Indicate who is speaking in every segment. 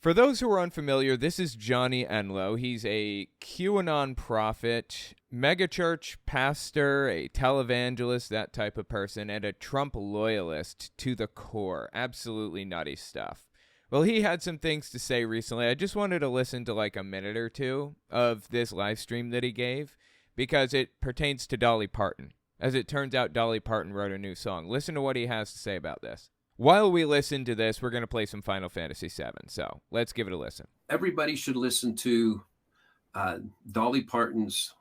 Speaker 1: For those who are unfamiliar, this is Johnny Enlow. He's a QAnon prophet, megachurch pastor, a televangelist, that type of person, and a Trump loyalist to the core. Absolutely nutty stuff. Well, he had some things to say recently. I just wanted to listen to like a minute or two of this live stream that he gave because it pertains to Dolly Parton. As it turns out, Dolly Parton wrote a new song. Listen to what he has to say about this. While we listen to this, we're going to play some Final Fantasy VII, so let's give it a listen.
Speaker 2: Everybody should listen to Dolly Parton's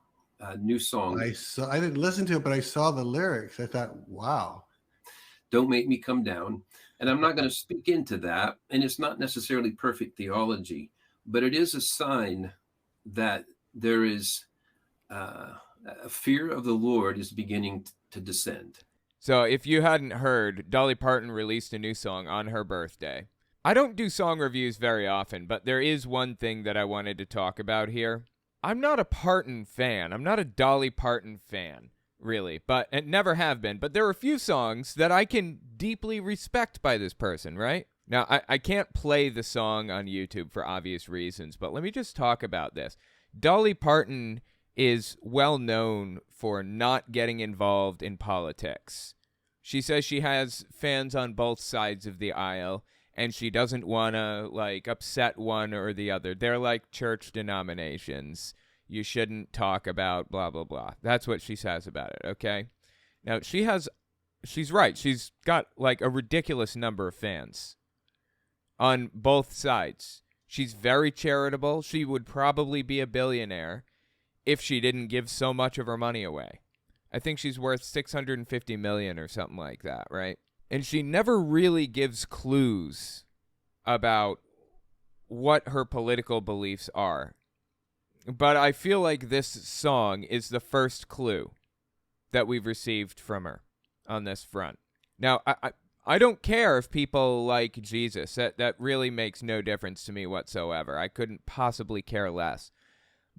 Speaker 2: new song.
Speaker 3: I didn't listen to it, but I saw the lyrics. I thought, wow.
Speaker 2: Don't Make Me Come Down. And I'm not going to speak into that, and it's not necessarily perfect theology, but it is a sign that there is a fear of the Lord is beginning to descend.
Speaker 1: So if you hadn't heard, Dolly Parton released a new song on her birthday. I don't do song reviews very often, but there is one thing that I wanted to talk about here. I'm not a Parton fan. I'm not a Dolly Parton fan, really, and never have been. But there are a few songs that I can deeply respect by this person, right? Now, I can't play the song on YouTube for obvious reasons, but let me just talk about this. Dolly Parton is well known for not getting involved in politics. She says she has fans on both sides of the aisle, and she doesn't want to, like, upset one or the other. They're like church denominations. You shouldn't talk about blah, blah, blah. That's what she says about it, okay? Now, she's right. She's got, like, a ridiculous number of fans on both sides. She's very charitable. She would probably be a billionaire if she didn't give so much of her money away. I think she's worth $650 million or something like that, right? And she never really gives clues about what her political beliefs are. But I feel like this song is the first clue that we've received from her on this front. Now, I don't care if people like Jesus. That really makes no difference to me whatsoever. I couldn't possibly care less.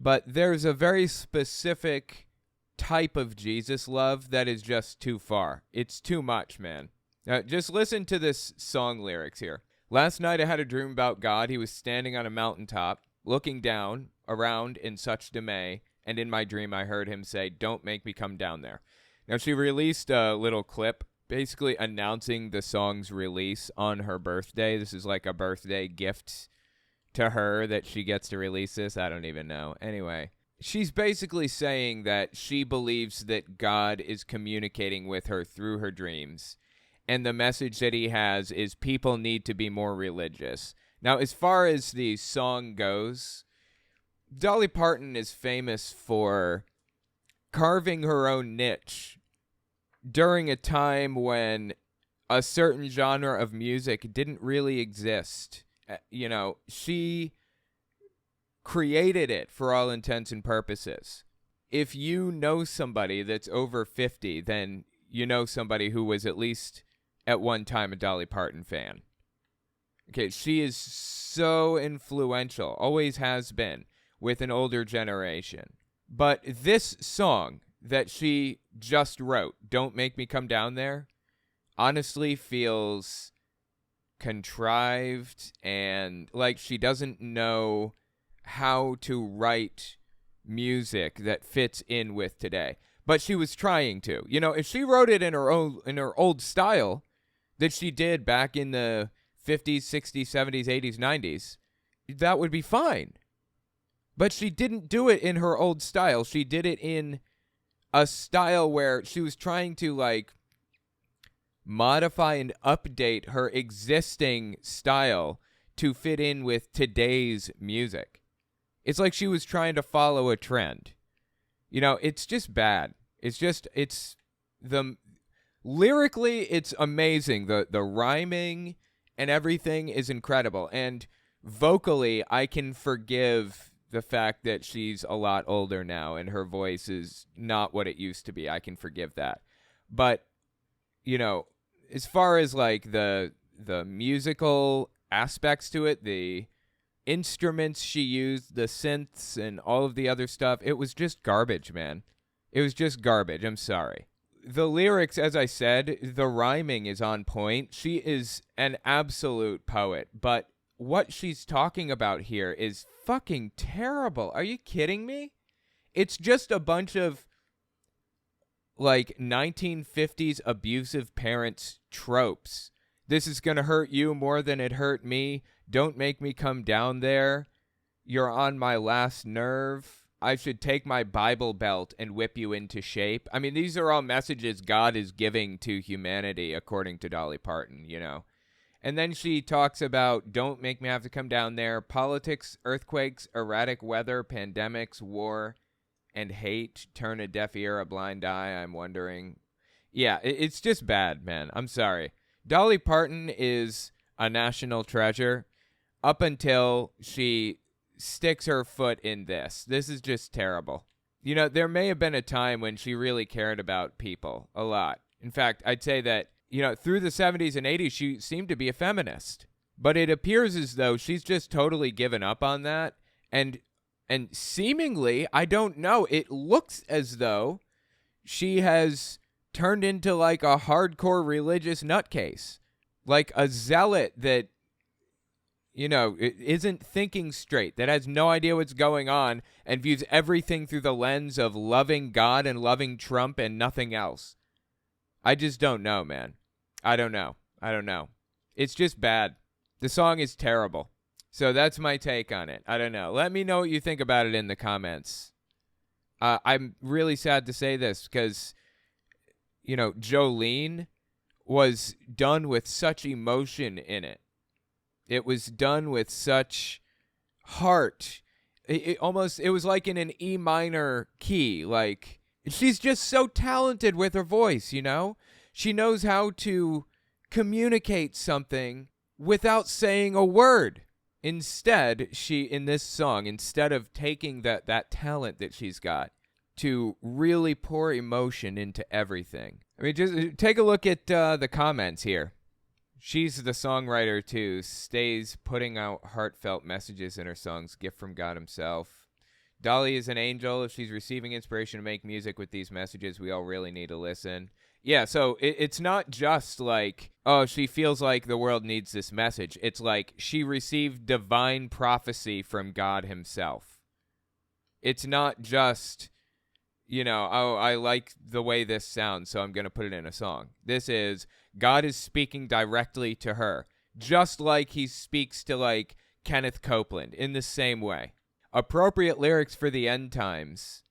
Speaker 1: But there's a very specific type of Jesus love that is just too far. It's too much, man. Just listen to this song lyrics here. Last night I had a dream about God. He was standing on a mountaintop, looking down around in such dismay, and in my dream I heard him say, "Don't make me come down there." Now, she released a little clip basically announcing the song's release on her birthday. This is like a birthday gift to her that she gets to release this. I don't even know. Anyway, she's basically saying that she believes that God is communicating with her through her dreams. And the message that he has is people need to be more religious. Now, as far as the song goes, Dolly Parton is famous for carving her own niche during a time when a certain genre of music didn't really exist. You know, she created it for all intents and purposes. If you know somebody that's over 50, then you know somebody who was at least at one time a Dolly Parton fan. Okay, she is so influential, always has been, with an older generation. But this song that she just wrote, "Don't Make Me Come Down There," honestly feels contrived and like she doesn't know how to write music that fits in with today. But she was trying to. You know, if she wrote it in her old style that she did back in the 50s, 60s, 70s, 80s, 90s, that would be fine. But she didn't do it in her old style. She did it in a style where she was trying to, like, modify and update her existing style to fit in with today's music. It's like she was trying to follow a trend. You know, it's just bad. Lyrically, it's amazing. The rhyming and everything is incredible. And vocally, I can forgive the fact that she's a lot older now and her voice is not what it used to be. I can forgive that. But, you know, as far as like the musical aspects to it, the instruments she used, the synths and all of the other stuff, it was just garbage, man. It was just garbage. I'm sorry. The lyrics, as I said, the rhyming is on point. She is an absolute poet, but what she's talking about here is fucking terrible. Are you kidding me? It's just a bunch of like 1950s abusive parents tropes. This is going to hurt you more than it hurt me. Don't make me come down there. You're on my last nerve. I should take my Bible belt and whip you into shape. I mean, these are all messages God is giving to humanity, according to Dolly Parton, you know. And then she talks about don't make me have to come down there. Politics, earthquakes, erratic weather, pandemics, war, and hate. Turn a deaf ear, a blind eye, I'm wondering. Yeah, it's just bad, man. I'm sorry. Dolly Parton is a national treasure up until she sticks her foot in this. This is just terrible. You know, there may have been a time when she really cared about people a lot. In fact, I'd say that, you know, through the 70s and 80s, she seemed to be a feminist. But it appears as though she's just totally given up on that. And seemingly, I don't know, it looks as though she has turned into like a hardcore religious nutcase. Like a zealot that, you know, isn't thinking straight, that has no idea what's going on and views everything through the lens of loving God and loving Trump and nothing else. I just don't know, man. I don't know. It's just bad. The song is terrible. So that's my take on it. I don't know. Let me know what you think about it in the comments. I'm really sad to say this because, you know, Jolene was done with such emotion in it. It was done with such heart. It was like in an E minor key. Like, she's just so talented with her voice, you know? She knows how to communicate something without saying a word. Instead, in this song, instead of taking that talent that she's got to really pour emotion into everything. I mean, just take a look at the comments here. She's the songwriter, too, stays putting out heartfelt messages in her songs, gift from God himself. Dolly is an angel. If she's receiving inspiration to make music with these messages, we all really need to listen. Yeah, so it's not just like, oh, she feels like the world needs this message. It's like she received divine prophecy from God himself. It's not just, you know, oh, I like the way this sounds, so I'm going to put it in a song. This is, God is speaking directly to her, just like he speaks to, like, Kenneth Copeland in the same way. Appropriate lyrics for the end times.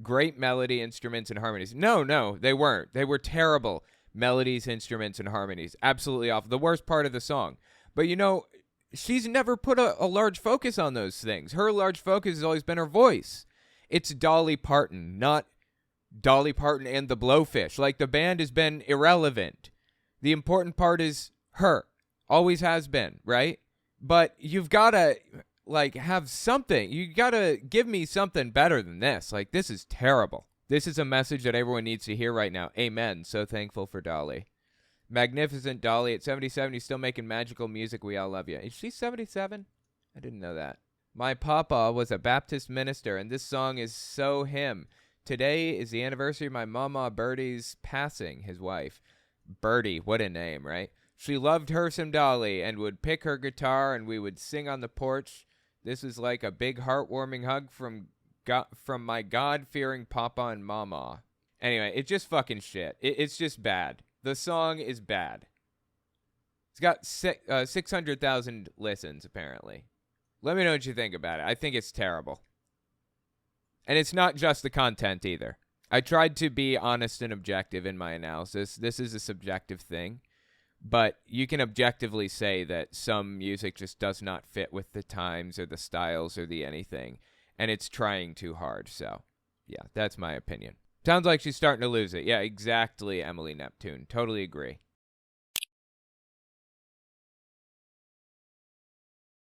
Speaker 1: Great melody, instruments, and harmonies. No, they weren't. They were terrible melodies, instruments, and harmonies. Absolutely awful. The worst part of the song. But, you know, she's never put a large focus on those things. Her large focus has always been her voice. It's Dolly Parton, not Dolly Parton and the Blowfish. Like, the band has been irrelevant. The important part is her. Always has been, right? But you've got to, like, have something. You got to give me something better than this. Like, this is terrible. This is a message that everyone needs to hear right now. Amen. So thankful for Dolly. Magnificent Dolly. At 77, he's still making magical music. We all love you. Is she 77? I didn't know that. My papa was a Baptist minister, and this song is so him. Today is the anniversary of my mama Bertie's passing, his wife. Bertie, what a name, right? She loved her some Dolly and would pick her guitar, and we would sing on the porch. This is like a big heartwarming hug from my God-fearing papa and mama. Anyway, it's just fucking shit. It's just bad. The song is bad. It's got 600,000 listens, apparently. Let me know what you think about it. I think it's terrible. And it's not just the content either. I tried to be honest and objective in my analysis. This is a subjective thing. But you can objectively say that some music just does not fit with the times or the styles or the anything. And it's trying too hard. So, yeah, that's my opinion. Sounds like she's starting to lose it. Yeah, exactly, Emily Neptune. Totally agree.